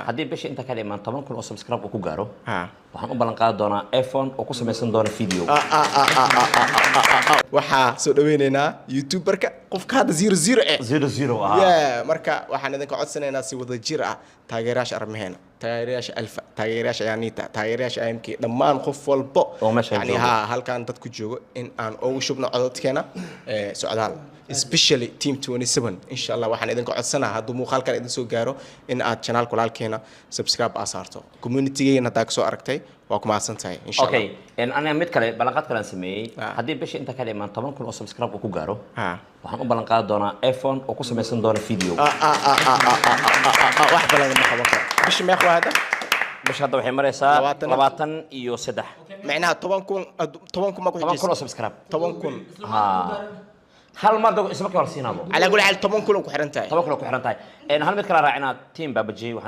haddii bishi inta ka dhiman 10 kun oo subscribe ku gaaro waxaan u ballan qaadi doonaa iPhone oo ku samaysan doona video waxa soo dhaweyneynaa youtuberka qofka hadda 00 yeah marka waxaan idinka codsanaynaa si wada jir ah taageerayaasha armaheena taageerayaasha alfa taageerayaasha yaanita taageerayaasha AMK dhammaan qof walba yani halkan dad ku joogo in aan ugu shubno codadkeena socdaal especially team 27 insha Allah waxaan idinka codsanahay hadduu muuqaalkan idin soo gaaro in aad channel kulaalkeena subscribe asaarto community-geena hadda ka soo aragtay waa ku mahadsantahay insha Allah okay ana mid kale ballanqaad kale sameeyay haddii bishi inta ka dhiman 10 kun oo subscribe ku gaaro waxaan u ballan qaadi doonaa iPhone oo ku samaysan doona video wax balan ma qaban karo bishi meeq waa hada bishi hadda waxay maraysaa 23 macnaha 10 kun ma ku xijis 10 kun oo subscribe 10 kun hal mar isma ka warsiinado على كل حال 10 كيلو ku xiran tahay 10 كيلو ku xiran tahay hal mid kala raacina team Babaji